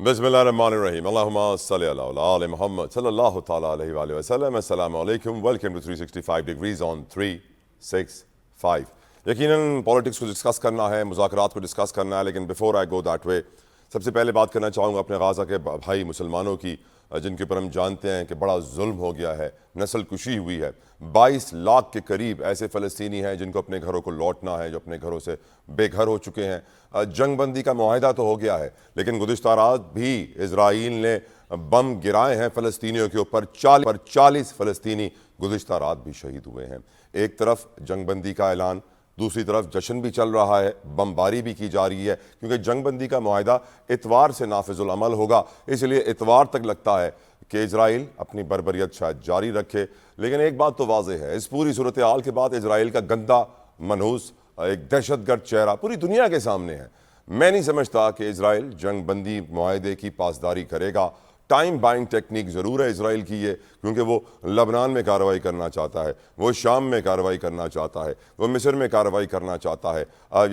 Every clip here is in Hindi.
Bismillahirrahmanirrahim. Allahumma salli ala ali Muhammad sallallahu ta'ala alayhi wa sallam. Assalamu alaikum. Welcome to 365 degrees on 365. यकीनन पॉलिटिक्स को डिस्कस करना है, मुज़ाकरात को डिस्कस करना है, लेकिन before I go that way सबसे पहले बात करना चाहूँगा अपने गाज़ा के भाई मुसलमानों की, जिनके ऊपर हम जानते हैं कि बड़ा जुल्म हो गया है, नस्ल कुशी हुई है। 22 लाख के करीब ऐसे फ़लस्तीनी हैं जिनको अपने घरों को लौटना है, जो अपने घरों से बेघर हो चुके हैं। जंगबंदी का मुआहदा तो हो गया है, लेकिन गुज़िश्ता रात भी इजराइल ने बम गिराए हैं फ़लस्तीनियों के ऊपर। 40 फ़लस्तीनी गुज़िश्ता रात भी शहीद हुए हैं। एक तरफ जंगबंदी का ऐलान, दूसरी तरफ जश्न भी चल रहा है, बमबारी भी की जा रही है, क्योंकि जंगबंदी का मुआहदा इतवार से नाफिजुल अमल होगा। इसलिए इतवार तक लगता है कि इजराइल अपनी बर्बरियत शायद जारी रखे। लेकिन एक बात तो वाज़ेह है, इस पूरी सूरत हाल के बाद इजराइल का गंदा, मनहूस, एक दहशतगर्द चेहरा पूरी दुनिया के सामने है। मैं नहीं समझता कि इजराइल जंगबंदी मुआहदे की पासदारी करेगा। टाइम बाइंग टेक्निक ज़रूर है इसराइल की ये, क्योंकि वो लबनान में कार्रवाई करना चाहता है, वो शाम में कार्रवाई करना चाहता है, वो मिस्र में कार्रवाई करना चाहता है।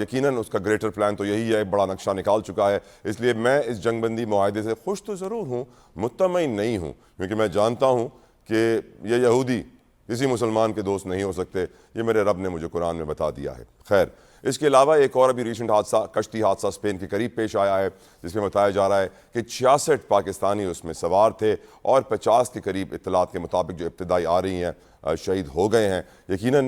यकीनन उसका ग्रेटर प्लान तो यही है, बड़ा नक्शा निकाल चुका है। इसलिए मैं इस जंगबंदी मुआहदे से खुश तो ज़रूर हूँ, मुत्तमईन नहीं हूँ, क्योंकि मैं जानता हूँ कि ये यहूदी किसी मुसलमान के दोस्त नहीं हो सकते। ये मेरे रब ने मुझे कुरान में बता दिया है। खैर, इसके अलावा एक और अभी रिसेंट हादसा, कश्ती हादसा स्पेन के करीब पेश आया है, जिसमें बताया जा रहा है कि 66 पाकिस्तानी उसमें सवार थे और 50 के करीब इत्तलात के मुताबिक जो इब्तिदाई आ रही हैं शहीद हो गए हैं। यकीनन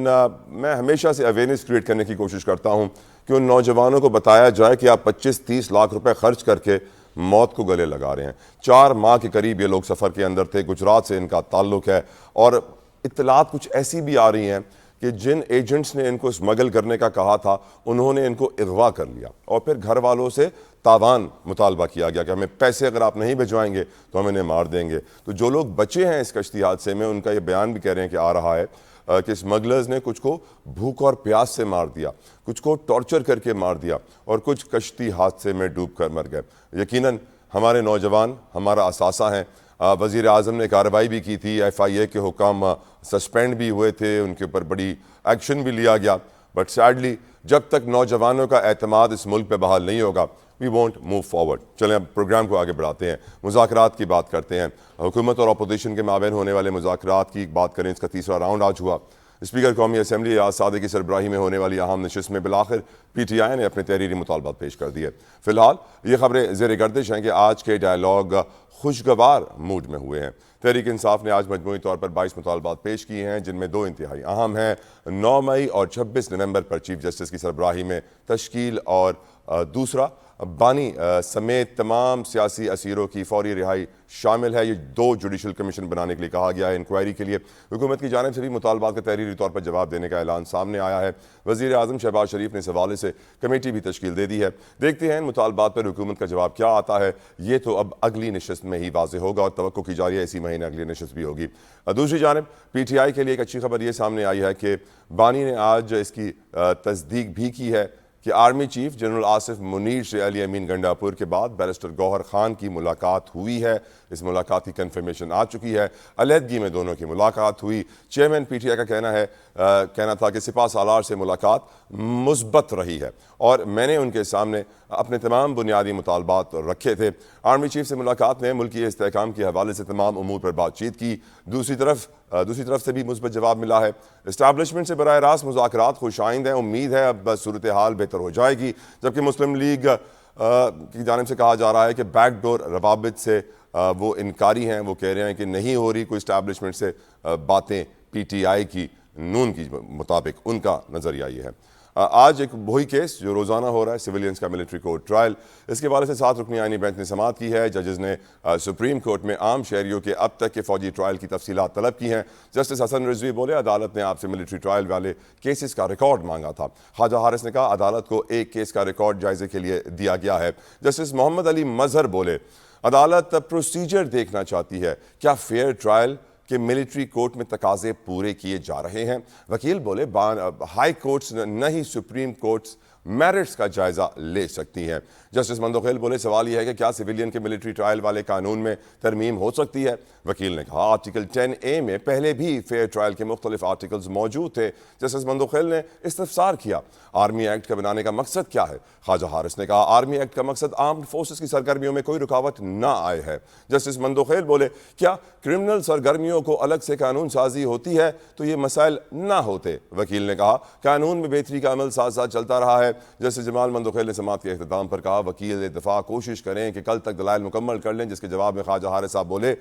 मैं हमेशा से अवेयरनेस क्रिएट करने की कोशिश करता हूँ कि उन नौजवानों को बताया जाए कि आप 25-30 लाख रुपए खर्च करके मौत को गले लगा रहे हैं। 4 माह के करीब ये लोग सफ़र के अंदर थे, गुजरात से इनका ताल्लुक है, और इत्तलात कुछ ऐसी भी आ रही हैं कि जिन एजेंट्स ने इनको स्मगल करने का कहा था, उन्होंने इनको अगवा कर लिया और फिर घर वालों से तावान मुतालबा किया गया कि हमें पैसे अगर आप नहीं भिजवाएंगे तो हम इन्हें मार देंगे। तो जो लोग बचे हैं इस कश्ती हादसे में, उनका ये बयान भी कह रहे हैं कि आ रहा है कि स्मगलर्स ने कुछ को भूख और प्यास से मार दिया, कुछ को टॉर्चर करके मार दिया, और कुछ कश्ती हादसे में डूब कर मर गए। यकीनन हमारे नौजवान हमारा असासा हैं। वज़ीर आज़म ने कार्रवाई भी की थी, FIA के हुकाम सस्पेंड भी हुए थे, उनके ऊपर बड़ी एक्शन भी लिया गया। बट सैडली जब तक नौजवानों का एतमाद इस मुल्क पे बहाल नहीं होगा, वी वॉन्ट मूव फॉरवर्ड। चलें अब प्रोग्राम को आगे बढ़ाते हैं, मुज़ाकरात की बात करते हैं। हुकूमत और अपोजिशन के माबैन होने वाले मुज़ाकरात की बात करें, इसका तीसरा राउंड आज हुआ। स्पीकर कौमी असम्बली याद सादे की सरबराही में होने वाली अहम नशिस्त में बिलाखिर PTI ने अपने तहरीरी मुतालबात पेश कर दिए। फिलहाल ये खबरें ज़ेर गर्दिश हैं कि आज के डायलॉग खुशगवार मूड में हुए हैं। तहरीक इंसाफ ने आज मजमूई तौर पर 22 मुतालबात पेश किए हैं, जिनमें 2 इंतहाई अहम हैं। 9 मई और 26 नवंबर पर चीफ जस्टिस की सरबराही में तश्कील, और दूसरा बानी समेत तमाम सियासी असीरों की फौरी रिहाई शामिल है। ये 2 जुडिशल कमीशन बनाने के लिए कहा गया है इंक्वायरी के लिए। हुकूमत की जानिब से भी मुतालबात का तहरीरी तौर पर जवाब देने का ऐलान सामने आया है। वज़ीर आज़म शहबाज शरीफ ने इस हवाले से कमेटी भी तश्कील दे दी है। देखते हैं इन मुतालबात पर हुकूमत का जवाब क्या आता है। ये तो अब अगली नशस्त में ही वाज़ेह होगा, और तवक्को की जा रही है इसी महीने अगली नशस्त भी होगी। दूसरी जानिब PTI के लिए एक अच्छी खबर ये सामने आई है कि बानी ने आज इसकी तस्दीक भी की है कि army chief general Asif Munir से अली अमीन गंडापुर के बाद बैरिस्टर गौहर खान की मुलाकात हुई है। इस मुलाकात की कन्फर्मेशन आ चुकी है। अलहदगी में दोनों की मुलाकात हुई। चेयरमैन PTI का कहना था कि सिपा सालार से मुलाकात मुस्बत रही है, और मैंने उनके सामने अपने तमाम बुनियादी मुतालबात रखे थे। आर्मी चीफ से मुलाकात में मुल्की इस्तेहकाम के हवाले से तमाम उमूर पर बातचीत की। दूसरी तरफ से भी मुस्बत जवाब मिला है। इस्टेब्लिशमेंट से बराह रास्त मुज़ाकरात खुशाइंद हैं। उम्मीद है अब सूरत हाल बेहतर हो जाएगी। जबकि मुस्लिम लीग की जानिब से कहा जा रहा है कि बैकडोर रवाबित से वो इनकारी हैं, वो कह रहे हैं कि नहीं हो रही कोई इस्टेब्लिशमेंट से बातें PTI की, नून की मुताबिक उनका नज़रिया ये है। आज एक वही केस जो रोज़ाना हो रहा है, सिविलियंस का मिलिट्री कोर्ट ट्रायल, इसके बारे से 7 रुकनी आईनी बेंच ने समाअत की है। जजेस ने सुप्रीम कोर्ट में आम शहरियों के अब तक के फौजी ट्रायल की तफसीलात तलब की हैं। जस्टिस हसन रिजवी बोले, अदालत ने आपसे मिलिट्री ट्रायल वाले केसेस का रिकॉर्ड मांगा था। ख्वाजा हारिस ने कहा, अदालत को एक केस का रिकॉर्ड जायजे के लिए दिया गया है। जस्टिस मोहम्मद अली मजहर बोले, अदालत प्रोसीजर देखना चाहती है, क्या फेयर ट्रायल कि मिलिट्री कोर्ट में तकाजे पूरे किए जा रहे हैं। वकील बोले, हाई कोर्ट्स नहीं सुप्रीम कोर्ट्स मेरिट्स का जायजा ले सकती हैं। जस्टिस मंदोखेल बोले, सवाल यह है कि क्या सिविलियन के मिलिट्री ट्रायल वाले कानून में तरमीम हो सकती है? वकील ने कहा, आर्टिकल 10A में पहले भी फेयर ट्रायल के मुख्तलिफ आर्टिकल्स मौजूद थे। जस्टिस मंदोखेल ने इस्तफसार किया, आर्मी एक्ट का बनाने का मकसद क्या है? ख्वाजा हारिस ने कहा, आर्मी एक्ट का मकसद आर्म्ड फोर्सेस की सरगर्मियों में कोई रुकावट ना आए है। जस्टिस मंदोखेल बोले, क्या क्रिमिनल सरगर्मियों को अलग से कानून साजी होती है तो ये मसाइल ना होते? वकील ने कहा, कानून में बेहतरी का अमल साथ साथ चलता रहा है। जस्टिस जमाल मंदोखेल ने समाअत के अख्ताम पर कहा, वकील दफा कोशिश करें कि कल तक दलाइल मुकम्मल कर लें, जिसके जवाब में ख्वाजा हारिस साहब बोले,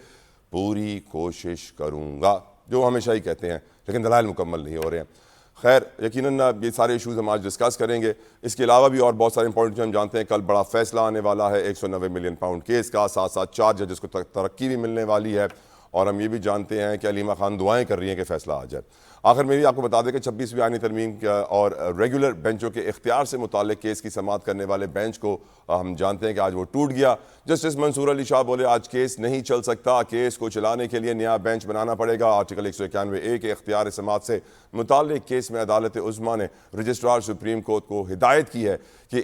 पूरी कोशिश करूंगा, जो हमेशा ही कहते हैं, लेकिन दलाइल मुकम्मल नहीं हो रहे हैं। खैर, यकीनन ये सारे इशूज़ हम आज डिस्कस करेंगे। इसके अलावा भी और बहुत सारे इंपॉर्टेंट जो हम जानते हैं, कल बड़ा फैसला आने वाला है 190 मिलियन पाउंड केस का, साथ साथ 4 जजेस को तरक्की भी मिलने वाली है, और हम ये भी जानते हैं कि अलीमा खान दुआएं कर रही हैं कि फैसला आ जाए। आखिर में भी आपको बता दें कि 26वीं आईनी तरमीम और रेगुलर बेंचों के इख्तियार से मुताल्लिक केस की समाअत करने वाले बेंच को हम जानते हैं कि आज वो टूट गया। जस्टिस मंसूर अली शाह बोले, आज केस नहीं चल सकता, केस को चलाने के लिए नया बेंच बनाना पड़ेगा। आर्टिकल 191A के इख्तियार समाअत से मुताल्लिक केस में अदालत उज़्मा ने रजिस्ट्रार सुप्रीम कोर्ट को हिदायत की है कि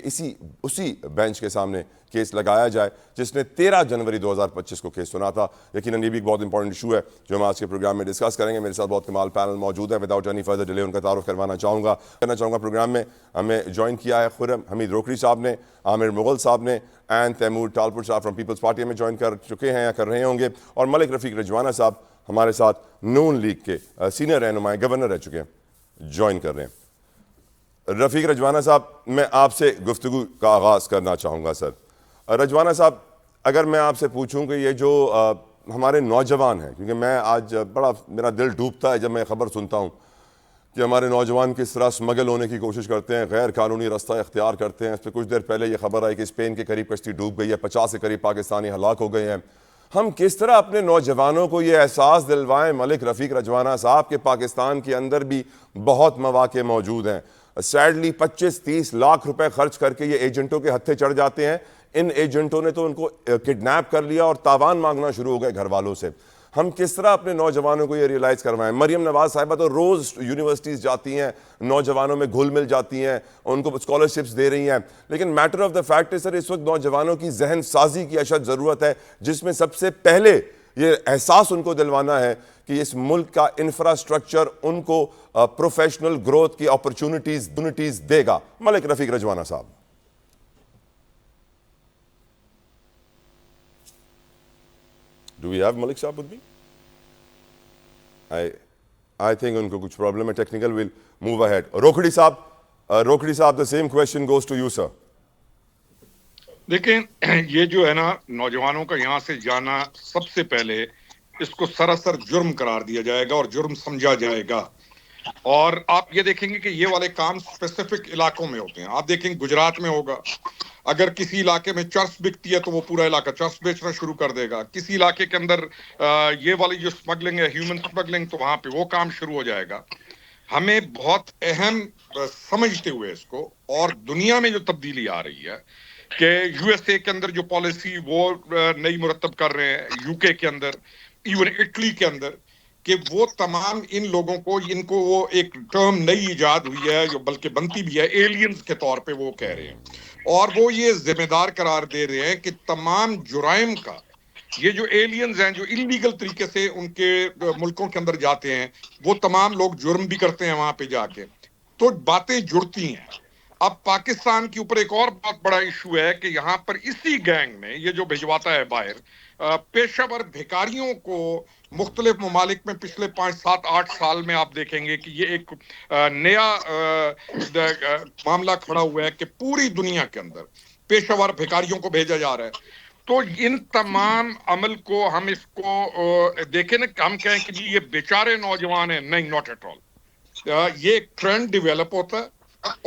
उसी बेंच के सामने केस लगाया जाए जिसने 13 जनवरी 2025 को केस सुना था। यकीनन ये भी एक बहुत इंपॉर्टेंट इशू है जो हम आज के प्रोग्राम में डिस्कस करेंगे। मेरे साथ बहुत कमाल पैनल मौजूद है। विदाउट एनी फर्दर डिले उनका तारुफ करना चाहूँगा। प्रोग्राम में हमें ज्वाइन किया है खुर्रम हमीद रोकड़ी साहब ने, आमिर मुगल साहब ने एंड तैमूर टालपुर साहब फ्रॉम पीपल्स पार्टी में ज्वाइन कर चुके हैं या कर रहे होंगे, और मलिक रफ़ीक रजवाना साहब हमारे साथ नून लीग के सीनियर रहनुमाए गवर्नर रह चुके हैं, ज्वाइन कर रहे हैं। रफ़ीक रजवाना साहब, मैं आपसे गुफ्तगू का आगाज़ करना चाहूँगा। सर रजवाना साहब, अगर मैं आपसे पूछूं कि ये जो हमारे नौजवान हैं, क्योंकि मैं आज बड़ा मेरा दिल डूबता है जब मैं खबर सुनता हूं कि हमारे नौजवान किस तरह स्मगल होने की कोशिश करते हैं, गैर कानूनी रास्ता इख्तियार करते हैं। इस पर कुछ देर पहले ये खबर आई कि स्पेन के करीब कश्ती डूब गई है, 50 के करीब पाकिस्तानी हलाक हो गए हैं। हम किस तरह अपने नौजवानों को ये एहसास दिलवाएं मलिक रफ़ीक रजवाना साहब के पाकिस्तान के अंदर भी बहुत मौके मौजूद हैं। सैडली 25-30 लाख रुपए खर्च करके ये एजेंटों के हत्थे चढ़ जाते हैं। इन एजेंटों ने तो उनको किडनैप कर लिया और तावान मांगना शुरू हो गए घर वालों से। हम किस तरह अपने नौजवानों को ये रियलाइज़ करवाएं? मरियम नवाज साहिबा तो रोज़ यूनिवर्सिटीज़ जाती हैं, नौजवानों में घुल मिल जाती हैं, उनको स्कॉलरशिप्स दे रही हैं, लेकिन मैटर ऑफ द फैक्ट है सर, इस वक्त नौजवानों की जहन साजी की अशद ज़रूरत है, जिसमें सबसे पहले ये एहसास उनको दिलवाना है कि इस मुल्क का इंफ्रास्ट्रक्चर उनको प्रोफेशनल ग्रोथ की अपॉर्चुनिटीज़ देगा। मलिक रफ़ीक रजवाना साहब। Do we have Malik Saab with me? I think उनको कुछ प्रॉब्लम है technical. Will move ahead. Rokhri sahab, the same question goes to you sir. देखिए, ये जो है ना, नौजवानों का यहाँ से जाना, सबसे पहले इसको सरासर जुर्म करार दिया जाएगा और जुर्म समझा जाएगा। और आप ये देखेंगे कि ये वाले काम स्पेसिफिक इलाकों में होते हैं। आप देखेंगे गुजरात में होगा, अगर किसी इलाके में चर्स बिकती है तो वो पूरा इलाका चर्स बेचना शुरू कर देगा। किसी इलाके के अंदर ये वाली जो स्मगलिंग है, ह्यूमन स्मगलिंग, तो वहां पे वो काम शुरू हो जाएगा। हमें बहुत अहम समझते हुए इसको, और दुनिया में जो तब्दीली आ रही है कि यूएसए के अंदर जो पॉलिसी वो नई मुरतब कर रहे हैं, यूके के अंदर, इवन इटली के अंदर, कि वो तमाम इन लोगों को, इनको वो एक टर्म नई इजाद हुई है जो बल्कि बनती भी है, एलियंस के तौर पे वो कह रहे हैं, और वो ये जिम्मेदार करार दे रहे हैं कि तमाम जुराइम का, ये जो एलियंस हैं जो इलीगल तरीके से उनके मुल्कों के अंदर जाते हैं, वो तमाम लोग जुर्म भी करते हैं वहां पे जाके, तो बातें जुड़ती हैं। अब पाकिस्तान के ऊपर एक और बहुत बड़ा इशू है कि यहाँ पर इसी गैंग में ये जो भिजवाता है बाहर पेशेवर भिखारियों को मुख्तलिफ ममालिक में पिछले 5-7-8 साल में आप देखेंगे कि ये एक नया मामला खड़ा हुआ है कि पूरी दुनिया के अंदर पेशेवर भिखारियों को भेजा जा रहा है। तो इन तमाम अमल को हम इसको देखें ना, हम कहें कि जी ये बेचारे नौजवान हैं, नहीं, नॉट एट ऑल। ये ट्रेंड डेवलप होता है,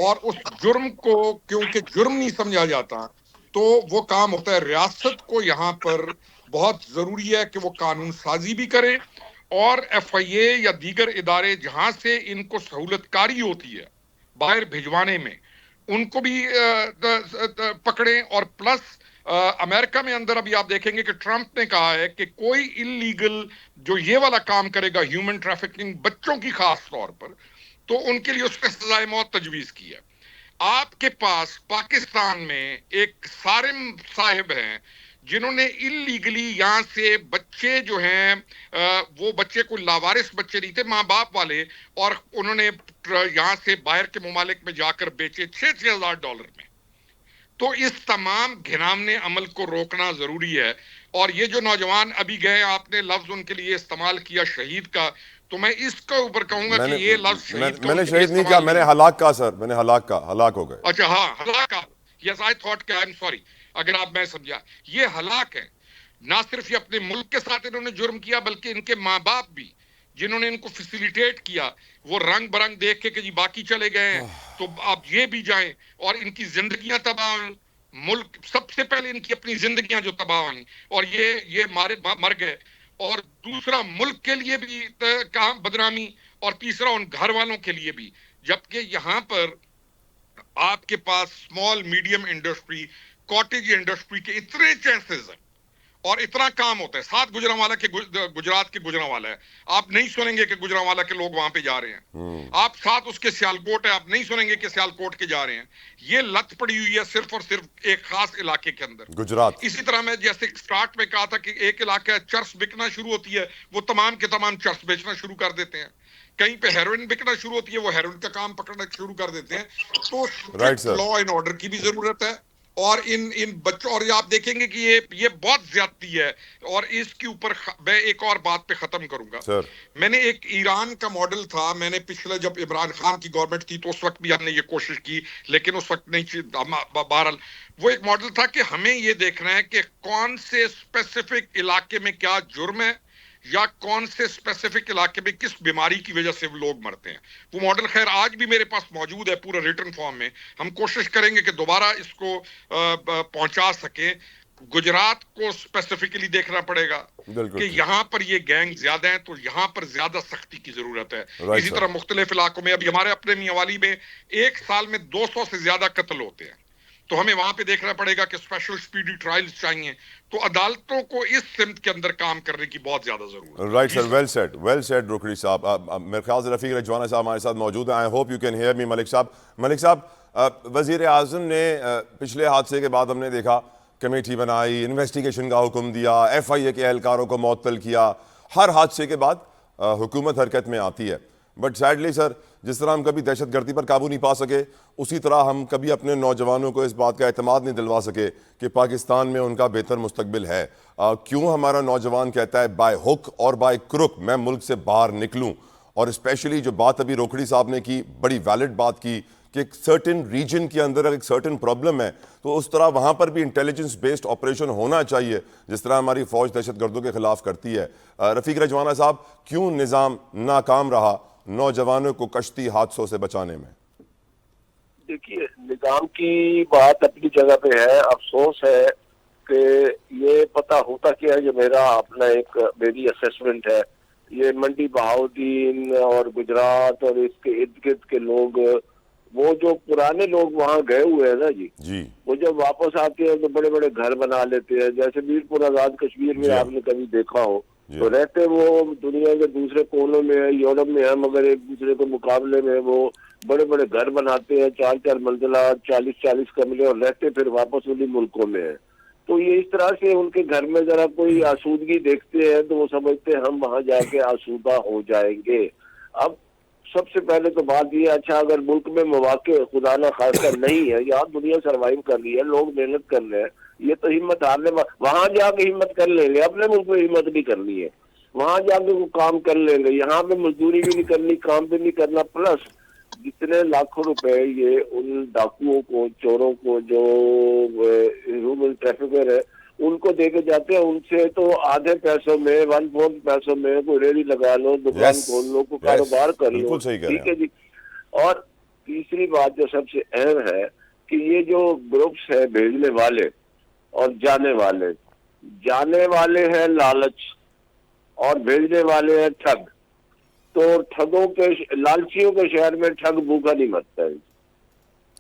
और उस जुर्म को क्योंकि जुर्म नहीं समझा जाता तो वो काम होता है। रियासत को यहाँ पर बहुत जरूरी है कि वो कानून साजी भी करे, और एफआईए या दीगर इदारे जहां से इनको सहूलतकारी होती है बाहर भिजवाने में, उनको भी पकड़ें। और प्लस अमेरिका में अंदर अभी आप देखेंगे कि ट्रंप ने कहा है कि कोई इलीगल जो ये वाला काम करेगा, ह्यूमन ट्रैफिकिंग, बच्चों की खास तौर पर, तो उनके लिए उस पर सजाए मौत तजवीज की है। आपके पास पाकिस्तान में एक सारिम साहिब हैं जिन्होंने इलीगली यहाँ से बच्चे जो हैं वो बच्चे कोई लावारिस बच्चे नहीं थे, माँ बाप वाले, और उन्होंने यहाँ से बाहर के ममालिक में जाकर बेचे $6,000 में। तो इस तमाम घिनौने अमल को रोकना जरूरी है। और ये जो नौजवान अभी गए, आपने लफ्ज उनके लिए इस्तेमाल किया शहीद का, तो मैं इसके ऊपर कहूंगा कि ये लफ्ज शहीद मैंने शहीद नहीं किया, मैंने हलाक कहा सर, मैंने हलाक हो गए। अच्छा, हाँ, हलाक का, यस, आई थॉट कि आई एम सॉरी अगर आप, मैं समझा ये हलाक है। ना सिर्फ ये अपने मुल्क के साथ इन्होंने जुर्म किया, बल्कि इनके माँ बाप भी जिन्होंने इनको फैसिलिटेट किया, वो रंग बरंग देख के कि जी बाकी चले गए हैं तो अब ये भी जाएं, और इनकी जिंदगियां तबाह हुई। मुल्क सबसे पहले इनकी अपनी जिंदगियां जो तबाह हुई, और ये मर गए, और दूसरा मुल्क के लिए भी काम बदनामी, और तीसरा उन घर वालों के लिए भी। जबकि यहां पर आपके पास small medium industry, cottage industry के इतने चांसेस हैं और इतना काम होता है। साथ गुजरांवाला के गुजरात के गुजरांवाला है, आप नहीं सुनेंगे कि गुजरांवाला के लोग वहां पे जा रहे हैं। आप साथ उसके सियालकोट है, आप नहीं सुनेंगे कि सियालकोट के जा रहे हैं। ये लत पड़ी हुई है सिर्फ और सिर्फ एक खास इलाके के अंदर, गुजरात। इसी तरह मैं जैसे स्टार्ट में कहा था कि एक इलाका चर्स बिकना शुरू होती है, वो तमाम के तमाम चर्स बेचना शुरू कर देते हैं। कहीं पे हेरोइन बिकना शुरू होती है, वो हेरोइन का काम पकड़ना शुरू कर देते हैं। तो लॉ एंड ऑर्डर की भी जरूरत है। और इन बच्चों, और आप देखेंगे कि ये बहुत ज्यादती है। और इसके ऊपर मैं एक और बात पे खत्म करूंगा सर। मैंने एक ईरान का मॉडल था, मैंने पिछले जब इमरान खान की गवर्नमेंट थी तो उस वक्त भी हमने ये कोशिश की, लेकिन उस वक्त नहीं। बहरहाल वो एक मॉडल था कि हमें ये देखना है कि कौन से स्पेसिफिक इलाके में क्या जुर्म है, या कौन से स्पेसिफिक इलाके में किस बीमारी की वजह से लोग मरते हैं। वो मॉडल खैर आज भी मेरे पास मौजूद है पूरा रिटर्न फॉर्म में। हम कोशिश करेंगे कि दोबारा इसको पहुंचा सके। गुजरात को स्पेसिफिकली देखना पड़ेगा कि यहाँ पर ये गैंग ज्यादा है, तो यहाँ पर ज्यादा सख्ती की जरूरत है। इसी तरह मुख्तलिफ इलाकों में, अभी हमारे अपने मियांवाली में एक साल में 200 से ज्यादा कत्ल होते हैं, तो हमें वहां पे देखना पड़ेगा कि स्पेशल स्पीडी ट्रायल्स चाहिए। तो अदालतों को इस सिमत के अंदर काम करने की बहुत ज्यादा जरूरत है। राइट सर, वेल सेड रोकड़ी साहब। मेरे ख्याल से रफीक रजवाना साहब हमारे साथ मौजूद हैं। I hope you can hear me. Malik साहब, वजीर आजम ने पिछले हादसे के बाद हमने देखा कमेटी बनाई, इन्वेस्टिगेशन का हुक्म दिया, FIA के एहलकारों को मुअत्तल किया। हर हादसे के बाद हुकूमत हरकत में आती है, बट सैडली सर, जिस तरह हम कभी दहशतगर्दी पर काबू नहीं पा सके, उसी तरह हम कभी अपने नौजवानों को इस बात का एतमाद नहीं दिलवा सके कि पाकिस्तान में उनका बेहतर मुस्तकबिल है। क्यों हमारा नौजवान कहता है बाय हुक और बाय क्रुक मैं मुल्क से बाहर निकलूं? और स्पेशली जो बात अभी रोकड़ी साहब ने की, बड़ी वैलिड बात की कि एक सर्टेन रीजन के अंदर एक सर्टेन प्रॉब्लम है, तो उस तरह वहाँ पर भी इंटेलिजेंस बेस्ड ऑपरेशन होना चाहिए, जिस तरह हमारी फौज दहशतगर्दों के खिलाफ करती है। रफीक रजवाना साहब, क्यों निज़ाम नाकाम रहा नौजवानों को कश्ती हादसों से बचाने में? देखिए, निजाम की बात अपनी जगह पे है। अफसोस है कि ये पता होता क्या है, जो मेरा अपना एक मेरी असेसमेंट है, ये मंडी बहाउद्दीन और गुजरात और इसके इर्द गिर्द के लोग, वो जो पुराने लोग वहाँ गए हुए हैं ना जी, वो जब वापस आते हैं तो बड़े बड़े घर बना लेते हैं। जैसे मीरपुर आजाद कश्मीर में आपने कभी देखा हो, तो रहते वो दुनिया के दूसरे कोनों में है, यूरोप में है, मगर एक दूसरे के मुकाबले में वो बड़े बड़े घर बनाते हैं, 4-4 मंजिला, 40-40 कमरे, और रहते फिर वापस उन्हीं मुल्कों में है। तो ये इस तरह से उनके घर में जरा कोई आसूदगी देखते हैं तो वो समझते हैं हम वहां जाके आसूदा हो जाएंगे। अब सबसे पहले तो बात ये, अच्छा अगर मुल्क में मौके खुदा ना खासा नहीं है, यहाँ दुनिया सर्वाइव कर रही है, लोग मेहनत कर रहे हैं, ये तो हिम्मत हारने, वहां जाके हिम्मत कर लेंगे। अपने मुल्क में हिम्मत नहीं करनी है, वहां जाके वो काम कर लेंगे। यहाँ पे मजदूरी भी नहीं करनी, काम भी नहीं करना, प्लस जितने लाखों रुपए ये उन डाकुओं को, चोरों को, जो ह्यूमन ट्रैफिकर है, उनको देके जाते हैं। उनसे तो आधे पैसों में, 1/4 पैसों में कोई रेडी लगा लो, दुकान खोल लो, कोई कारोबार कर लो, ठीक है जी। और तीसरी बात जो सबसे अहम है कि ये जो ग्रुप्स है भेजने वाले और जाने वाले हैं लालच, और भेजने वाले हैं ठग। तो ठगों के, लालचियों के शहर में ठग भूखा नहीं मरता है।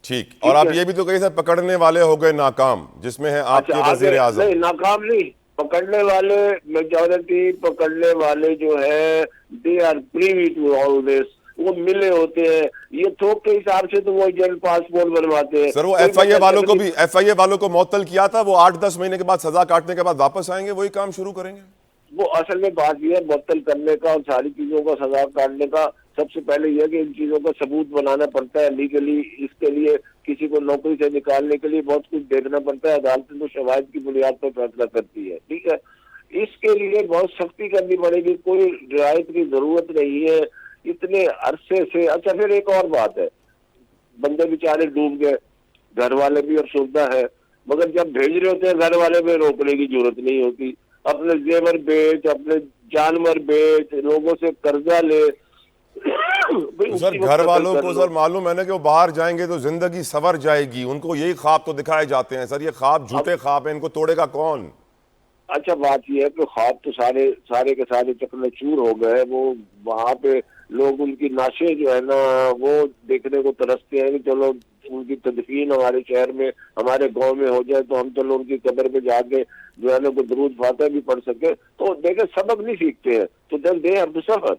ठीक, और आप ये भी तो कही सर, पकड़ने वाले हो गए नाकाम, जिसमें है आपके वजीर आज़म। नहीं, नाकाम नहीं, पकड़ने वाले मेजॉरिटी, पकड़ने वाले जो है they are privy to all this. वो मिले होते हैं, ये थोक के हिसाब से तो वो एजेंट पासपोर्ट बनवाते हैं। सर वो कोई एफआईए बंदा वालों को जबरदस्ती- भी, एफआईए वालों को मुअत्तल किया था, वो 8-10 महीने के बाद सजा काटने के बाद वापस आएंगे, वही काम शुरू करेंगे। वो असल में बात यह है मुअत्तल करने का और सारी चीजों का सजा काटने का, सबसे पहले यह कि इन चीजों का सबूत बनाना पड़ता है लीगली। इसके लिए किसी को नौकरी से निकालने के लिए बहुत कुछ देखना पड़ता है, अदालतें तो शवाहिद की बुनियाद पर फैसला करती है, ठीक है। इसके लिए बहुत सख्ती करनी पड़ेगी, कोई रियायत की जरूरत नहीं है इतने अरसे से। अच्छा फिर एक और बात है, बंदे बेचारे डूब गए, घर वाले भी अफसुर्दा है, मगर जब भेज रहे होते हैं घर वाले में रोकने की जरूरत नहीं होती। अपने जेवर बेच, अपने जानवर बेच, लोगों से कर्जा ले भाई तो सर उसी वक्त घर कत्ल वालों कर को लो। सर मालूम है ना कि वो बाहर जाएंगे तो जिंदगी सवर जाएगी, उनको यही ख्वाब तो दिखाए जाते हैं सर, ये ख्वाब झूठे ख्वाब हैं, इनको तोड़ेगा कौन। अच्छा बात यह है कि ख्वाब तो सारे सारे के सारे चकनाचूर हो गए। वो वहां पे लोग उनकी नाशे जो है ना वो देखने को तरसते हैं कि चलो उनकी तदफीन हमारे शहर में, हमारे गांव में हो जाए तो हम चलो उनकी कब्र पे जाके जो है ना कोई दरूद फातिहा भी पढ़ सके। तो देखे सबक नहीं सीखते हैं, तो then they have to suffer.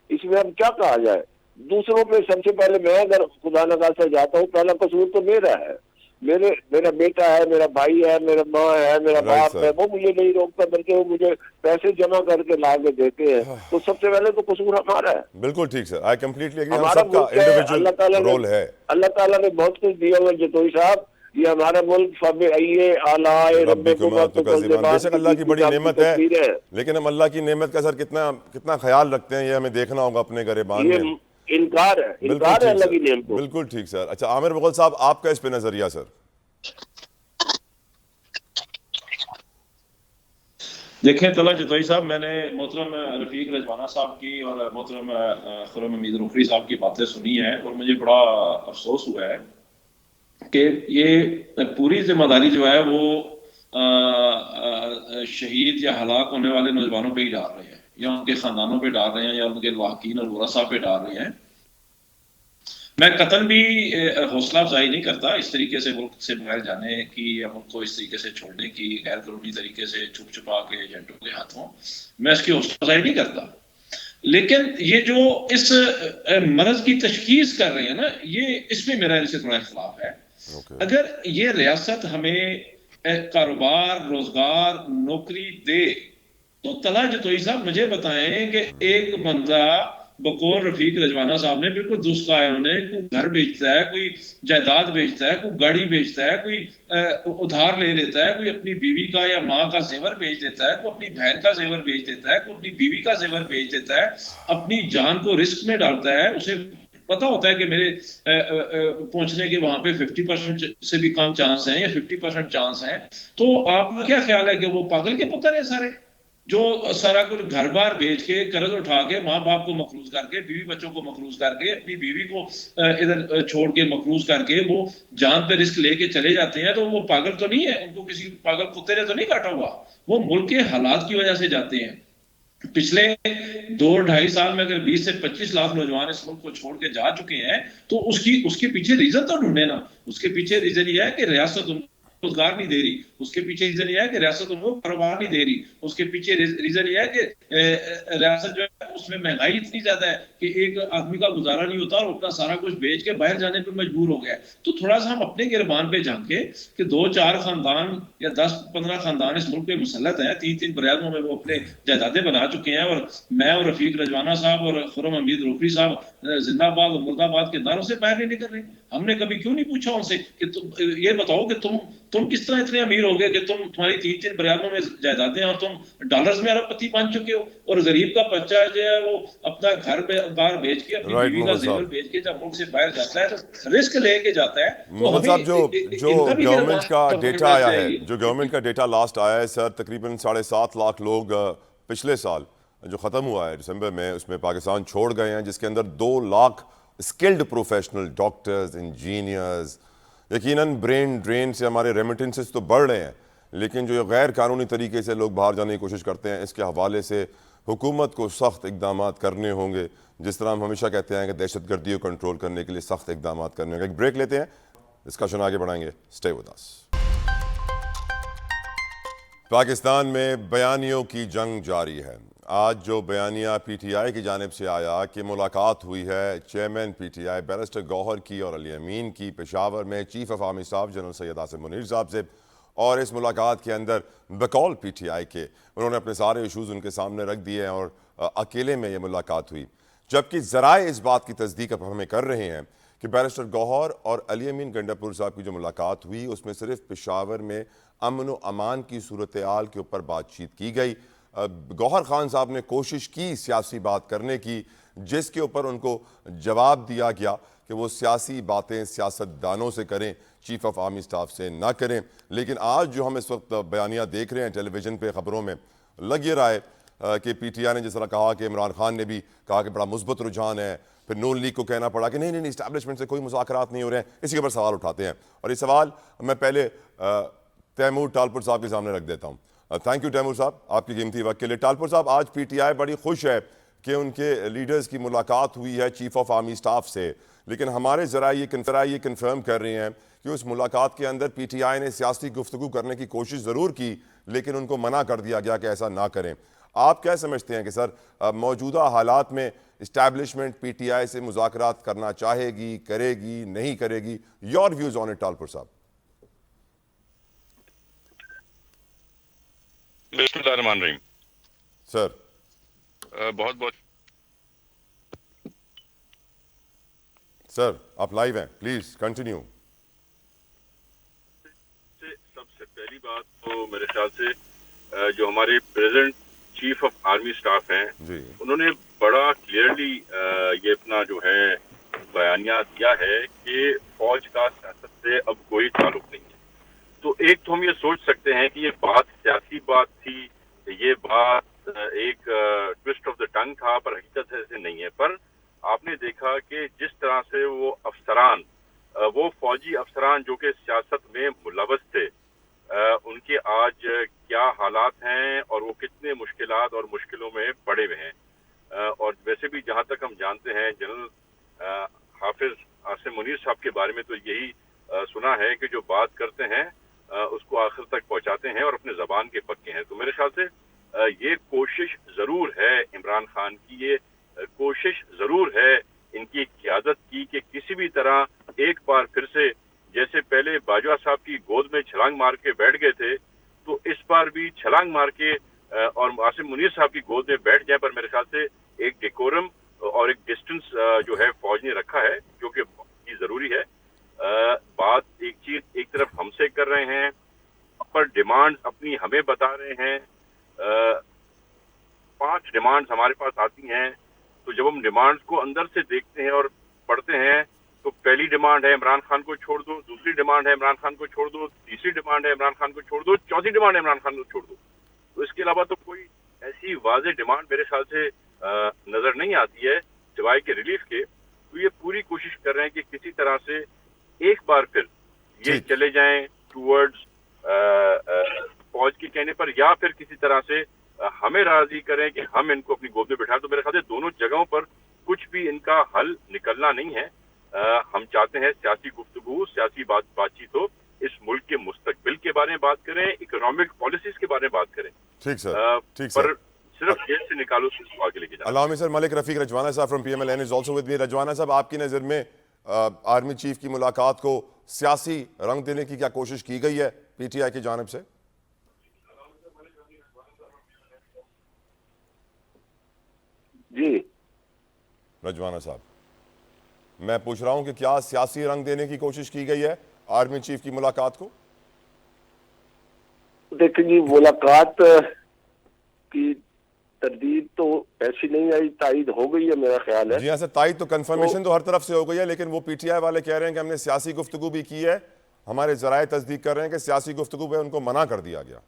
इसमें अब क्या कहा जाए, दूसरों पे सबसे पहले मैं अगर खुदा न खास्ता जाता हूँ, पहला कसूर तो मेरा है। मेरा बेटा है, मेरा भाई है, मेरा माँ है, मेरा राइट बाप है, सर, वो मुझे नहीं रोकता बल्कि वो मुझे पैसे जमा करके ला के देते हैं। तो सबसे पहले तो कसूर हमारा है। बिल्कुल ठीक सर, आई कंप्लीटली एग्री, हम हमारा सबका मुल्क है, इंडिविजुअल रोल है। अल्लाह ताला ने बहुत कुछ दिया हुआ जतोई साहब। ये हमारा मुल्क फबे आइए आलाए रब्बिकुमा तुकज़्ज़िबान, बेशक अल्लाह की बड़ी नेमत है, है। लेकिन हम अल्लाह की नेमत का सर कितना कितना ख्याल रखते हैं ये हमें देखना होगा अपने गरेबान ये में। इनकार है, बिल्कुल इनकार है ठीक अल्लाह सर, की नेमत को। बिल्कुल ठीक सर। अच्छा आमिर मुगल साहब, आपका इस पे नजरिया सर। देखें तला जतोई साहब, मैंने मोहतरम रफीक रजवाना साहब की और मोहतरम खुर्रम हमीद रुखरी साहब की बातें सुनी है और मुझे बड़ा अफसोस हुआ है कि ये पूरी जिम्मेदारी जो है वो शहीद या हलाक होने वाले नौजवानों पे ही डाल रहे हैं, या उनके खानदानों पे डाल रहे हैं, या उनके वाकिन और वरसा पे डाल रहे हैं। मैं कतन भी हौसला अफजाई नहीं करता इस तरीके से मुल्क से बाहर जाने की या मुल्क को इस तरीके से छोड़ने की, गैर कानूनी तरीके से छुप छुपा के एजेंटों के हाथों, मैं इसकी हौसला अफजाई नहीं करता। लेकिन ये जो इस मरज की तशखीस कर रहे हैं ना, ये इसमें मेरा इनसे थोड़ा इख्तिलाफ है। अगर ये रियासत हमें कारोबार, रोजगार, नौकरी दे तो तला जतोई साहब मुझे बताएं कि एक बंदा बकौल रफीक रजवाना साहब ने बिल्कुल दुरुस्त कहा है, उन्हें कोई घर बेचता है, कोई जायदाद बेचता है, कोई गाड़ी बेचता है, कोई उधार ले लेता है, कोई अपनी बीवी का या माँ का जेवर बेच देता है, कोई अपनी बहन का जेवर बेच देता है, कोई अपनी बीवी का जेवर बेच देता है, अपनी जान को रिस्क में डालता है। उसे पता होता है कि मेरे पहुंचने के वहां पे 50% से भी कम चांस है या 50% चांस है। तो आपका क्या ख्याल है कि वो पागल के पुत्र है सारे, जो सारा कुछ घर बार बेच के, कर्ज उठा के, माँ बाप को मखरूज करके, बीवी बच्चों को मखरूज करके, अपनी बीवी को इधर छोड़ के मखरूज करके वो जान पे रिस्क लेके चले जाते हैं? तो वो पागल तो नहीं है, उनको किसी पागल कुत्ते ने तो नहीं काटा हुआ, वो मुल्क के हालात की वजह से जाते हैं। पिछले 2-2.5 साल में अगर 20 से 25 लाख नौजवान इस मुल्क को छोड़ के जा चुके हैं तो उसके पीछे रीजन तो ढूंढे ना। उसके पीछे रीजन ये है कि रियासत उनको रोजगार नहीं दे रही, उसके पीछे रीजन ये है कि रियासत उनको कारोबार नहीं दे रही, उसके पीछे रीजन ये है कि रियासत जो है उसमें महंगाई इतनी ज्यादा है कि एक आदमी का गुजारा नहीं होता और अपना सारा कुछ बेच के बाहर जाने पर मजबूर हो गया। तो थोड़ा सा हम अपने गिरबान पे झांके कि 2-4 खानदान या 10-15 खानदान इस मुल्क पे मुसल्लत है, 3-3 बरादरों में वो अपने जायदादें बना चुके हैं, और मैं और रफीक रजवाना साहब और खुर्रम हमीद रुखरी साहब जिंदाबाद और मुर्दाबाद के नारों से बाहर नहीं निकल रहे। हमने कभी क्यों नहीं पूछा उनसे कि तुम ये बताओ कि तुम किस तरह इतने अमीर हो गए कि तुम्हारी 3-3 बरादरों में जायदादें और तुम डॉलर्स में अरबपति बन चुके हो, और गरीब का बच्चा जो है वो अपना घर बार बेच के, अपनी बीवी का जेवर बेच के जब मुल्क से बाहर जाता है तो रिस्क लेके जाता है। तो मोहम्मद साहब, जो गवर्नमेंट का डेटा आया है, जो गवर्नमेंट का डेटा लास्ट आया है सर, तकरीबन 7.5 लाख लोग पिछले साल जो ख़त्म हुआ है दिसंबर में, उसमें पाकिस्तान छोड़ गए हैं, जिसके अंदर 2 lakh skilled professional, doctors, engineers. यकीनन ब्रेन ड्रेन से हमारे रेमिटेंसेस तो बढ़ रहे हैं, लेकिन जो गैर कानूनी तरीके से लोग बाहर जाने की कोशिश करते हैं, इसके हवाले से हुकूमत को सख्त इकदाम करने होंगे। जिस तरह हम हमेशा कहते हैं कि दहशतगर्दी को कंट्रोल करने के लिए सख्त इकदाम करने होंगे। एक ब्रेक लेते हैं, डिस्कशन आगे बढ़ाएंगे, स्टे विद अस। पाकिस्तान में बयानियों की जंग जारी है। आज जो बयानिया पीटीआई की जानिब से आया कि मुलाकात हुई है चेयरमैन पीटीआई बैरिस्टर गौहर की और अली अमीन की पेशावर में chief of army staff general Syed Asim Munir साहब से, और इस मुलाकात के अंदर बकौल पीटीआई के उन्होंने अपने सारे इशूज़ उनके सामने रख दिए हैं और अकेले में ये मुलाकात हुई। जबकि ज़राए इस बात की तस्दीक अब हमें कर रहे हैं कि बैरिस्टर गौहर और अली अमीन गंडापुर साहब की जो मुलाकात हुई उसमें सिर्फ पेशावर में अमन व अमान की सूरत हाल के ऊपर बातचीत की गई। गौहर खान साहब ने कोशिश की सियासी बात करने की, जिसके ऊपर उनको जवाब दिया गया कि वो सियासी बातें सियासतदानों से करें, चीफ ऑफ आर्मी स्टाफ से ना करें। लेकिन आज जो हम इस वक्त बयानिया देख रहे हैं टेलीविज़न पे ख़बरों में, लग ये रहा है कि पीटीआई ने जिस तरह कहा कि इमरान खान ने भी कहा कि बड़ा मुस्बत रुझान है, फिर नून लीग को कहना पड़ा कि नहीं नहीं इस्टेब्लिशमेंट से कोई मुज़ाकरात नहीं हो रहे हैं। इसी के ऊपर सवाल उठाते हैं और ये सवाल मैं पहले तैमूर टालपुर साहब के सामने रख देता हूँ। थैंक यू तैमूर साहब आपकी कीमती वक्त के लिए। टालपुर साहब, आज पीटीआई बड़ी खुश है कि उनके लीडर्स की मुलाकात हुई है चीफ ऑफ आर्मी स्टाफ से, लेकिन हमारे ज़रा ये कन्फर्म कर रहे हैं कि उस मुलाकात के अंदर पीटीआई ने सियासी गुफ्तगू करने की कोशिश ज़रूर की, लेकिन उनको मना कर दिया गया कि ऐसा ना करें। आप क्या समझते हैं कि सर मौजूदा हालात में इस्टेब्लिशमेंट पीटीआई से मुज़ाकरात करना चाहेगी, करेगी, नहीं करेगी? Your views on it Talpur साहब। बिस्मिल्लाहिर्रहमानिर्रहीम सर। बहुत बहुत सर आप लाइव हैं, प्लीज कंटिन्यू। सबसे पहली बात तो मेरे ख्याल से जो हमारे present chief of army staff हैं जी, उन्होंने बड़ा क्लियरली ये अपना जो है बयानिया दिया है कि फौज का सियासत से अब कोई ताल्लुक नहीं है। तो एक तो हम ये सोच सकते हैं कि ये बात सियासी बात थी, ये बात एक ट्विस्ट ऑफ द टंग था, पर हकीकत ऐसे नहीं है। पर आपने देखा कि जिस तरह से वो अफसरान, वो फौजी अफसरान जो कि सियासत में मुलव्वस थे, उनके आज क्या हालात हैं और वो कितने मुश्किलात और मुश्किलों में पड़े हुए हैं। और वैसे भी जहाँ तक हम जानते हैं जनरल हाफिज आसिम मुनीर साहब के बारे में तो यही सुना है कि जो बात करते हैं उसको आखिर तक पहुंचाते हैं और अपने जबान के पक्के हैं। तो मेरे ख्याल से ये कोशिश जरूर है इमरान खान की, ये कोशिश जरूर है इनकी क़यादत की कि किसी भी तरह एक बार फिर से जैसे पहले बाजवा साहब की गोद में छलांग मार के बैठ गए थे, तो इस बार भी छलांग मार के और आसिम मुनीर साहब की गोद में बैठ जाए। पर मेरे ख्याल से एक डेकोरम और एक डिस्टेंस जो है फौज ने रखा है, जो कि जरूरी है। बात एक चीज एक तरफ हमसे कर रहे हैं, पर डिमांड अपनी हमें बता रहे हैं। 5 डिमांड्स हमारे पास आती हैं, तो जब हम डिमांड्स को अंदर से देखते हैं और पढ़ते हैं, तो पहली डिमांड है इमरान खान को छोड़ दो, दूसरी डिमांड है इमरान खान को छोड़ दो, तीसरी डिमांड है इमरान खान को छोड़ दो, चौथी डिमांड है इमरान खान को छोड़ दो। तो इसके अलावा तो कोई ऐसी वाज़ेह डिमांड मेरे ख्याल से नजर नहीं आती है सिवाय के रिलीफ के। तो ये पूरी कोशिश कर रहे हैं कि किसी तरह से एक बार फिर ये चले जाएं टूवर्ड्स फौज के कहने पर, या फिर किसी तरह से हमें राजी करें कि हम इनको अपनी गोद में बिठा। तो मेरे ख्याल से दोनों जगहों पर कुछ भी इनका हल निकलना नहीं है। हम चाहते हैं सियासी गुफ्तगू, सियासी बातचीत हो, इस मुल्क के मुस्तकबिल के बारे में बात करें, इकोनॉमिक पॉलिसीज के बारे में बात करें। ठीक सर, ठीक सर। पर सिर्फ जेल से निकालो उसको आगे लेके जाओ। Allah sir. Malik Rafiq Rizwana sahab from PMLN is also with me. Rizwana sahab, आपकी नज़र में आर्मी चीफ की मुलाकात को सियासी रंग देने की क्या कोशिश की गई है पीटीआई की जानिब से? जी रजवाना साहब, मैं पूछ रहा हूं कि क्या सियासी रंग देने की कोशिश की गई है आर्मी चीफ की मुलाकात को? देखिए जी, मुलाकात की तरदीद तो ऐसी नहीं आई, तायद हो गई है मेरा ख्याल है। जी हाँ सर, तायद तो कंफर्मेशन तो हर तरफ से हो गई है, लेकिन वो पीटीआई वाले कह रहे हैं कि हमने सियासी गुफ्तगू भी की है। हमारे जराए तस्दीक कर रहे हैं कि सियासी गुफ्तगू पे उनको मना कर दिया गया।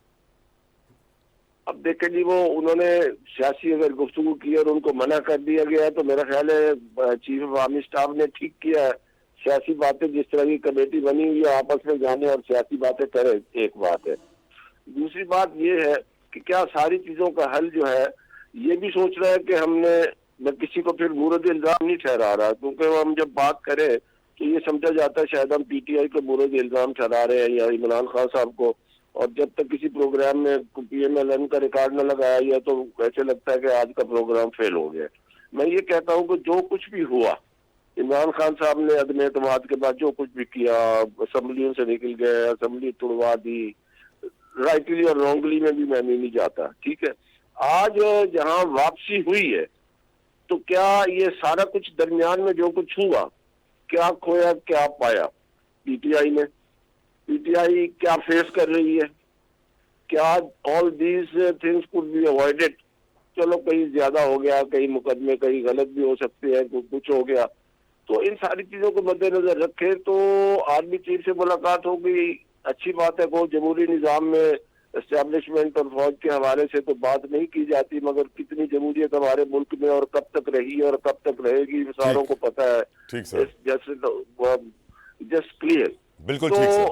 अब देखें जी, वो उन्होंने सियासी अगर गुफ्तगू की और उनको मना कर दिया गया है, तो मेरा ख्याल है चीफ ऑफ आर्मी स्टाफ ने ठीक किया है। सियासी बातें जिस तरह की कमेटी बनी हुई है, आपस में जाने और सियासी बातें करें, एक बात है। दूसरी बात ये है कि क्या सारी चीजों का हल जो है, ये भी सोच रहा है कि मैं किसी को फिर मुरद इल्जाम नहीं ठहरा रहा, क्योंकि हम जब बात करें तो ये समझा जाता है शायद हम पीटीआई को मुरद इल्जाम ठहरा रहे हैं या इमरान खान साहब को, और जब तक किसी प्रोग्राम में PMLN का रिकॉर्ड न लगाया गया तो ऐसे लगता है कि आज का प्रोग्राम फेल हो गया। मैं ये कहता हूँ कि जो कुछ भी हुआ, इमरान खान साहब ने अदम एतमाद के बाद जो कुछ भी किया, असेंबलियों से निकल गए, असेंबली तोड़वा दी, राइटली और रॉन्गली में भी मैं नहीं जाता, ठीक है। आज जहां वापसी हुई है तो क्या ये सारा कुछ दरमियान में जो कुछ हुआ, क्या खोया क्या पाया पीटीआई ने? पीटीआई क्या फेस कर रही है? क्या all these things could be avoided? चलो कहीं ज्यादा हो गया, कहीं मुकदमे कहीं गलत भी हो सकते हैं, कुछ हो गया, तो इन सारी चीजों को मद्देनजर रखे तो आर्मी चीफ से मुलाकात हो गई, अच्छी बात है। वो जमहूरी निजाम में एस्टेब्लिशमेंट और फौज के हवाले से तो बात नहीं की जाती, मगर कितनी जमहूरियत हमारे मुल्क में और कब तक रही और कब तक रहेगी सारों को पता है। ठीक सर, जस्ट क्लियर। बिल्कुल ठीक सर,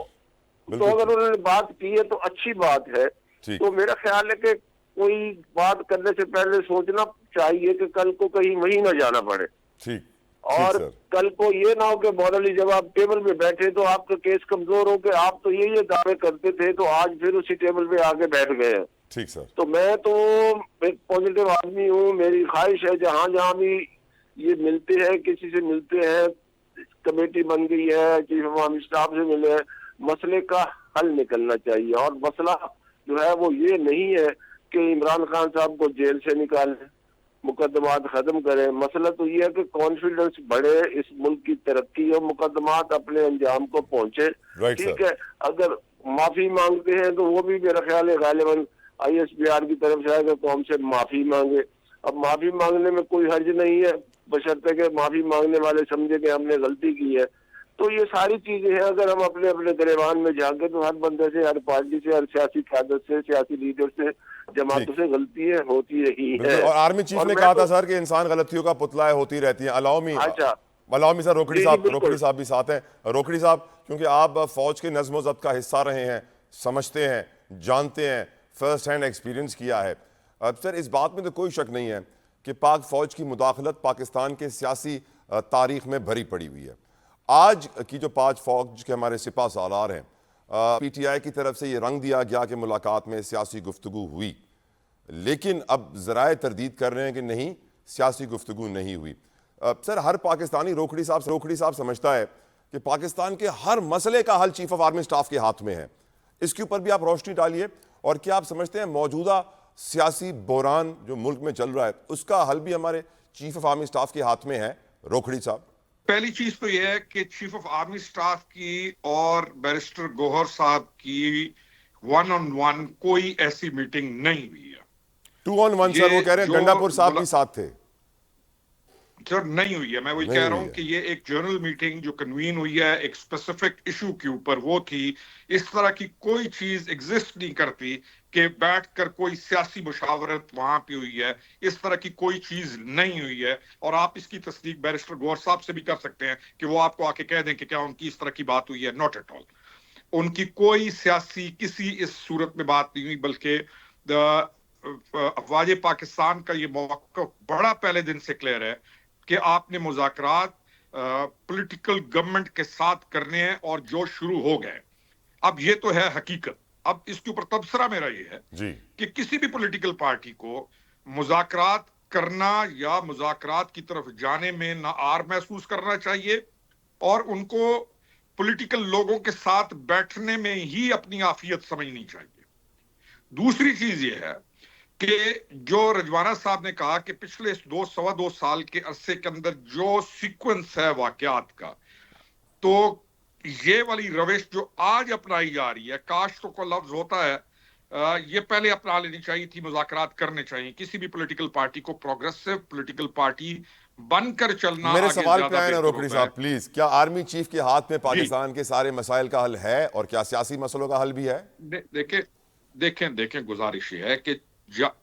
तो अगर उन्होंने बात की है तो अच्छी बात है। तो मेरा ख्याल है कि कोई बात करने से पहले सोचना चाहिए कि कल को कहीं वहीं ना जाना पड़े। ठीक। और कल को ये ना हो कि मौलवी जब आप टेबल पे बैठे तो आपका केस कमजोर हो के आप तो ये दावे करते थे तो आज फिर उसी टेबल पे आके बैठ गए हैं। ठीक सर। तो मैं तो एक पॉजिटिव आदमी हूँ, मेरी ख्वाहिश है जहां जहां भी ये मिलते हैं, किसी से मिलते हैं, कमेटी बन गई है, चीफ ऑफ आर्मी स्टाफ से मिले हैं, मसले का हल निकलना चाहिए। और मसला जो है वो ये नहीं है कि इमरान खान साहब को जेल से निकालें, मुकदमात खत्म करें। मसला तो ये है कि कॉन्फिडेंस बढ़े, इस मुल्क की तरक्की हो, मुकदमात अपने अंजाम को पहुंचे। ठीक है, अगर माफी मांगते हैं तो वो भी मेरा ख्याल है गालिबन ISPR की तरफ से आएगा, कौम से माफी मांगे। अब माफी मांगने में कोई हर्ज नहीं है, बशर्ते कि माफी मांगने वाले समझे कि हमने गलती की है। तो ये सारी चीजें हैं, अगर हम अपने अपने गिरबान में झांके तो हर बंदे से, हर पार्टी से, हर सियासी क़यादत से, सियासी लीडर से, जमातों से गलतियां होती रही है। और आर्मी चीफ ने कहा था सर कि इंसान गलतियों का पुतला होती रहती है। अलाउ मी सर, रोकड़ी साहब भी साथ हैं। रोकड़ी साहब, क्योंकि आप फौज के नज़्म ज़ब्त का हिस्सा रहे हैं, समझते हैं, जानते हैं, फर्स्ट हैंड एक्सपीरियंस किया है। अब सर इस बात में तो कोई शक नहीं है कि पाक फौज की मुदाखलत पाकिस्तान के सियासी तारीख में भरी पड़ी हुई है। आज की जो 5 फौज के हमारे सिपा सालार हैं, PTI की तरफ से ये रंग दिया गया कि मुलाकात में सियासी गुफ्तगू हुई, लेकिन अब ज़राए तरदीद कर रहे हैं कि नहीं, सियासी गुफ्तगू नहीं हुई। सर हर पाकिस्तानी रोकड़ी साहब समझता है कि पाकिस्तान के हर मसले का हल चीफ ऑफ आर्मी स्टाफ के हाथ में है। इसके ऊपर भी आप रोशनी डालिए। और क्या आप समझते हैं मौजूदा सियासी बहरान जो मुल्क में चल रहा है उसका हल भी हमारे चीफ ऑफ आर्मी स्टाफ के हाथ में है? रोकड़ी साहब, पहली चीज तो यह है कि चीफ ऑफ आर्मी स्टाफ की और बैरिस्टर गौहर साहब की 1-on-1 कोई ऐसी मीटिंग नहीं हुई है। 2-on-1 सर, वो कह रहे हैं गंडापुर साहब भी साथ थे। सर नहीं हुई है, मैं वही कह रहा हूं कि ये एक जर्नल मीटिंग जो कन्वीन हुई है एक स्पेसिफिक इशू के ऊपर वो थी। इस तरह की कोई चीज एग्जिस्ट नहीं करती कि बैठकर कोई सियासी मुशावरत वहां पे हुई है, इस तरह की कोई चीज नहीं हुई है। और आप इसकी तस्दीक बैरिस्टर गौहर साहब से भी कर सकते हैं कि वो आपको आके कह दें कि क्या उनकी इस तरह की बात हुई है। नॉट एट ऑल, उनकी कोई सियासी किसी इस सूरत में बात नहीं हुई, बल्कि अफवाज पाकिस्तान का ये मौक़िफ़ बड़ा पहले दिन से क्लियर है कि आपने मुज़ाकरात पॉलिटिकल गवर्नमेंट के साथ करने हैं और जो शुरू हो गए। अब ये तो है हकीकत। अब इसके ऊपर तबसरा मेरा ये है कि किसी भी पॉलिटिकल पार्टी को मुज़ाकरात करना या मुज़ाकरात की तरफ जाने में ना आर महसूस करना चाहिए और उनको पॉलिटिकल लोगों के साथ बैठने में ही अपनी आफियत समझनी चाहिए। दूसरी चीज ये है कि जो रजवाना साहब ने कहा कि पिछले 2-2.25 साल के अरसे के अंदर जो सीक्वेंस है वाकयात का, तो ये वाली रविश जो आज अपनाई जा रही है, काश तो कोई लफ्ज होता है, ये पहले अपना लेनी चाहिए थी। मुज़ाकरात करने चाहिए किसी भी पॉलिटिकल पार्टी को, प्रोग्रेसिव पॉलिटिकल पार्टी बनकर चलना। मेरे सवाल पे आए ना रोकड़ी साहब प्लीज, क्या आर्मी चीफ के हाथ में पाकिस्तान के सारे मसाइल का हल है और क्या सियासी मसलों का हल भी है? देखें गुजारिश है कि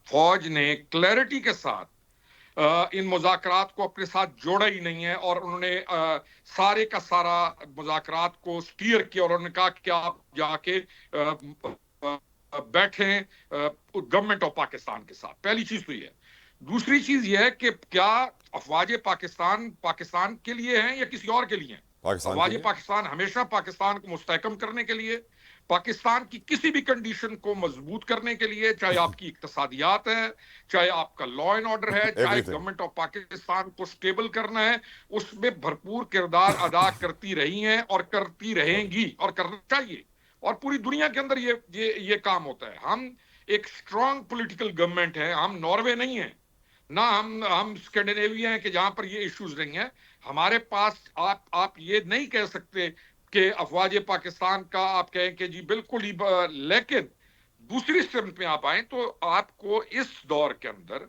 फौज ने क्लैरिटी के साथ इन मुज़ाकरात को अपने साथ जोड़ा ही नहीं है और उन्होंने सारे का सारा मुज़ाकरात को स्टीयर किया और उन्होंने कहा कि आप जाके बैठें गवर्नमेंट ऑफ पाकिस्तान के साथ। पहली चीज तो ये है। दूसरी चीज ये है कि क्या अफवाज पाकिस्तान के लिए हैं या किसी और के लिए हैं? अफवाज पाकिस्तान हमेशा पाकिस्तान को मुस्तहकम करने के लिए, पाकिस्तान की किसी भी कंडीशन को मजबूत करने के लिए, चाहे आपकी इक्तसादियात है, चाहे आपका लॉ एंड ऑर्डर है, चाहे Everything. गवर्नमेंट ऑफ पाकिस्तान को स्टेबल करना है, उसमें भरपूर किरदार अदा करती रही हैं और करती रहेंगी और करना चाहिए। और पूरी दुनिया के अंदर ये काम होता है। हम एक स्ट्रॉन्ग पॉलिटिकल गवर्नमेंट है, हम नॉर्वे नहीं है ना, हम स्कैंडिनेविया हैं कि जहां पर ये इश्यूज नहीं है। हमारे पास आप ये नहीं कह सकते कि अफवाज पाकिस्तान का आप कहें कि जी बिल्कुल ही, लेकिन दूसरी स्टेप में आप आए तो आपको इस दौर के अंदर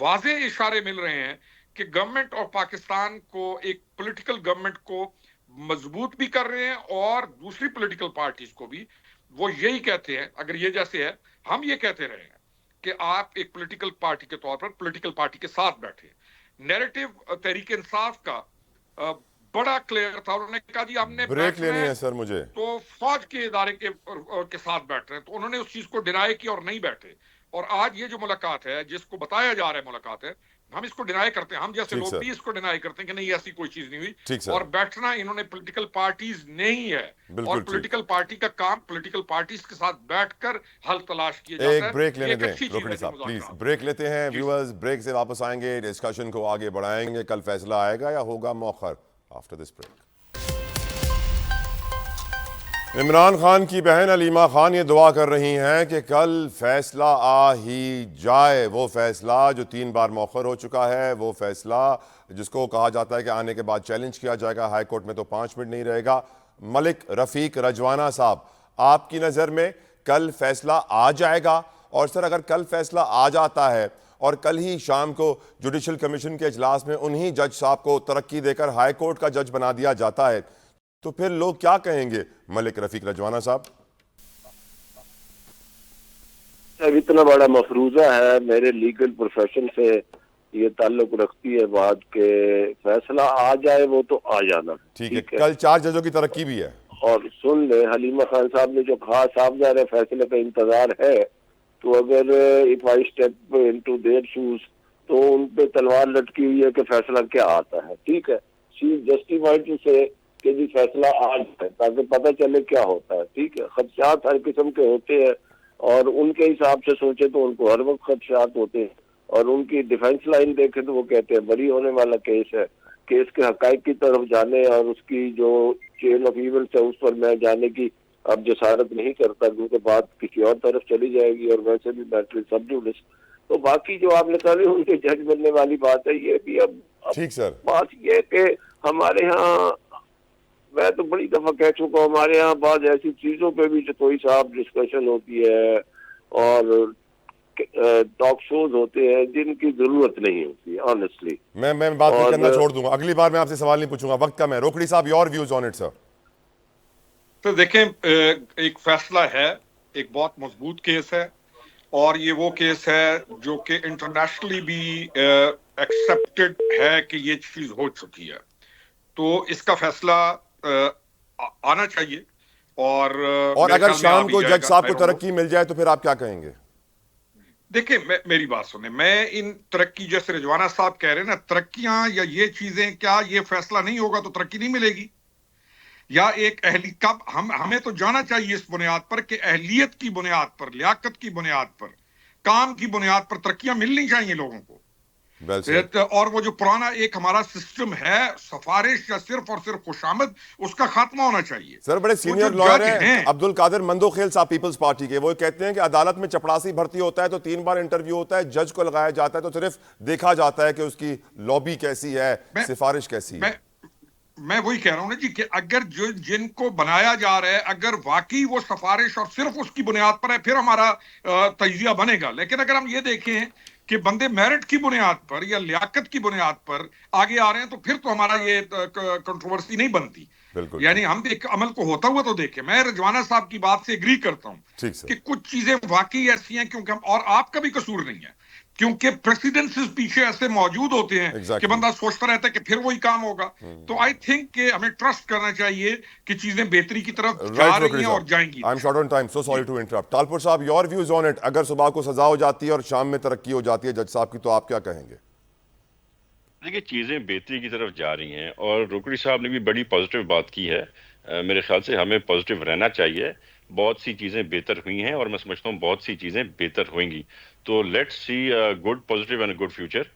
वाज़े इशारे मिल रहे हैं कि गवर्नमेंट ऑफ पाकिस्तान को, एक पॉलिटिकल गवर्नमेंट को मजबूत भी कर रहे हैं और दूसरी पॉलिटिकल पार्टीज को भी वो यही कहते हैं, अगर ये जैसे है हम ये कहते रहे हैं कि आप एक पॉलिटिकल पार्टी के तौर पर पॉलिटिकल पार्टी के साथ बैठे। नैरेटिव तहरीक इंसाफ का बड़ा क्लियर था, उन्होंने कहा जी हमने ब्रेक लेनी है सर मुझे, तो फौज के इदारे के साथ बैठ रहे हैं, तो उन्होंने उस चीज को डिनाई किया और नहीं बैठे। और आज ये जो मुलाकात है, जिसको बताया जा रहा है मुलाकात है, हम इसको डिनाई करते हैं, हम जैसे लोग भी इसको डिनाई करते हैं कि नहीं ऐसी कोई चीज नहीं हुई। और बैठना इन्होंने पॉलिटिकल पार्टीज नहीं है, और पॉलिटिकल पार्टी का काम पॉलिटिकल पार्टीज के साथ बैठकर हल तलाश किया जाता है। एक ब्रेक लेने दें रोकड़ी साहब, प्लीज ब्रेक लेते हैं व्यूअर्स, ब्रेक से वापस आएंगे, डिस्कशन को आगे बढ़ाएंगे। कल फैसला आएगा या होगा मौखर? After this break. Imran Khan की बहन अलीमा खान ये दुआ कर रही हैं कि कल फैसला आ ही जाए, वो फैसला जो 3 बार मौखर हो चुका है, वो फैसला जिसको कहा जाता है कि आने के बाद चैलेंज किया जाएगा हाई कोर्ट में, तो 5 मिनट नहीं रहेगा। मलिक रफीक रजवाना साहब, आपकी नज़र में कल फैसला आ जाएगा? और सर अगर कल फैसला आ जाता है और कल ही शाम को जुडिशल कमीशन के इजलास में उन्हीं जज साहब को तरक्की देकर हाई कोर्ट का जज बना दिया जाता है, तो फिर लोग क्या कहेंगे? मलिक रफीक रजवाना साहब। अब इतना बड़ा मफरूजा है, मेरे लीगल प्रोफेशन से ये ताल्लुक रखती है बात के फैसला आ जाए वो तो आ जाना। ठीक है, कल 4 जजों की तरक्की भी है। और सुन ले, हलीमा खान साहब ने जो कहा, साहब जा रहे फैसले का इंतजार है, तो अगर if I step into their shoes तो उन पे तलवार लटकी हुई है कि फैसला क्या आता है। ठीक है, शी जस्टिफाइड टू से कि जी फैसला आ जाए ताकि पता चले क्या होता है। ठीक है, खदशात हर किस्म के होते हैं और उनके हिसाब से सोचे तो उनको हर वक्त खदशात होते हैं, और उनकी डिफेंस लाइन देखे तो वो कहते हैं बरी होने वाला केस है, केस के हकाइक की तरफ जाने और उसकी जो चेन ऑफ इवेंट्स है उस पर मैं जाने की अब जसारत नहीं करता, क्योंकि बात किसी और तरफ चली जाएगी और वैसे भी मैटर सब जुडिस। तो बाकी जो आपने कहा उनके जज बनने वाली बात है, ये भी अब ठीक सर, बात ये कि हमारे यहाँ, मैं तो बड़ी दफा कह चुका हूँ, हमारे यहाँ बाद ऐसी चीजों पे भी कोई साहब डिस्कशन होती है और टॉक शोज होते हैं जिनकी जरूरत नहीं होती। ऑनेस्टली मैं बात करना छोड़ दूंगा, अगली बार मैं आपसे सवाल नहीं पूछूंगा, वक्त कम है। रोकड़ी साहब, your views on it sir. तो देखें, एक फैसला है, एक बहुत मजबूत केस है, और ये वो केस है जो कि इंटरनेशनली भी एक्सेप्टेड है कि ये चीज हो चुकी है, तो इसका फैसला आना चाहिए। और अगर शाम को जज साहब को तरक्की मिल जाए तो फिर आप क्या कहेंगे? देखिए, मेरी बात सुने, मैं इन तरक्की, जैसे रिजवाना साहब कह रहे हैं ना, तरक्कियां या ये चीजें, क्या ये फैसला नहीं होगा तो तरक्की नहीं मिलेगी? या एक कब हमें तो जाना चाहिए इस बुनियाद पर कि अहलियत की बुनियाद पर, लियाकत की बुनियाद पर, काम की बुनियाद पर तरक्कियां मिलनी चाहिए लोगों को। और वो जो पुराना एक हमारा सिस्टम है, सिफारिश या सिर्फ और सिर्फ खुशामद, उसका खात्मा होना चाहिए। सर बड़े सीनियर लॉयर हैं अब्दुल कादिर मंदोखेल साहब पीपल्स पार्टी के, वो कहते हैं कि अदालत में चपड़ासी भर्ती होता है तो 3 बार इंटरव्यू होता है, जज को लगाया जाता है तो सिर्फ देखा जाता है कि उसकी लॉबी कैसी है, सिफारिश कैसी है। मैं वही कह रहा हूं ना जी कि अगर जो जिनको बनाया जा रहा है, अगर वाकई वो सिफारिश और सिर्फ उसकी बुनियाद पर है, फिर हमारा तजिया बनेगा। लेकिन अगर हम ये देखें कि बंदे मेरिट की बुनियाद पर या लियाकत की बुनियाद पर आगे आ रहे हैं, तो फिर तो हमारा ये कंट्रोवर्सी नहीं बनती। यानी हम एक अमल को होता हुआ तो देखें। मैं रजवाना साहब की बात से एग्री करता हूं कि कुछ चीजें वाकई ऐसी हैं, क्योंकि हम, और आपका भी कसूर नहीं है, क्योंकि प्रेसिडेंसेस पीछे ऐसे मौजूद होते हैं कि बंदा सोचता रहता है कि फिर वही काम होगा। तो आई थिंक कि हमें ट्रस्ट करना चाहिए कि चीजें बेहतरी की तरफ जा रही हैं और जाएंगी। I am short on time, so sorry to interrupt. Talpur साहब, योर व्यूज ऑन इट। अगर सुबह को सजा हो जाती है और शाम में तरक्की हो जाती है जज साहब की, तो आप क्या कहेंगे? देखिए, चीजें बेहतरी की तरफ जा रही हैं और रोकड़ी साहब ने भी बड़ी पॉजिटिव बात की है। मेरे ख्याल से हमें पॉजिटिव रहना चाहिए। बहुत सी चीज़ें बेहतर हुई हैं और मैं समझता हूँ बहुत सी चीज़ें बेहतर होंगी। तो let's see good positive and good future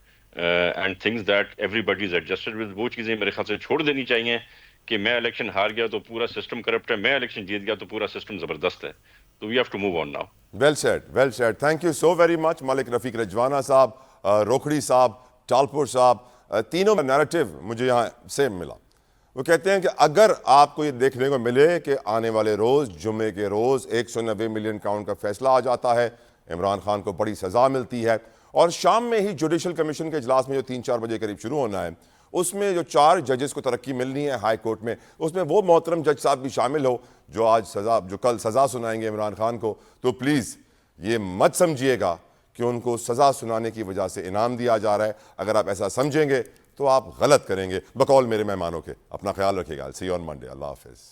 and things that everybody is adjusted with. वो चीज़ें मेरे ख्याल से छोड़ देनी चाहिए कि मैं इलेक्शन हार गया तो पूरा सिस्टम करप्ट है, मैं इलेक्शन जीत गया तो पूरा सिस्टम ज़बरदस्त है। तो we have to move on now. Well said, well said. Thank you so very much Malik Rafiq Rizwana sahab, Rokhri साहब, टालपुर साहब, तीनों का नैरेटिव मुझे यहाँ से मिला। वो कहते हैं कि अगर आपको ये देखने को मिले कि आने वाले रोज़ जुम्मे के रोज़ 190 मिलियन काउंट का फैसला आ जाता है, इमरान खान को बड़ी सज़ा मिलती है और शाम में ही जुडिशल कमीशन के इजलास में जो 3-4 बजे करीब शुरू होना है, उसमें जो 4 जजेस को तरक्की मिलनी है हाई कोर्ट में, उसमें वो मोहतरम जज साहब भी शामिल हो जो कल सज़ा सुनाएंगे इमरान खान को, तो प्लीज़ ये मत समझिएगा कि उनको सज़ा सुनाने की वजह से इनाम दिया जा रहा है। अगर आप ऐसा समझेंगे तो आप गलत करेंगे। बकौल मेरे मेहमानों के, अपना ख्याल रखिएगा। सी यू ऑन मंडे। अल्लाह हाफिज़।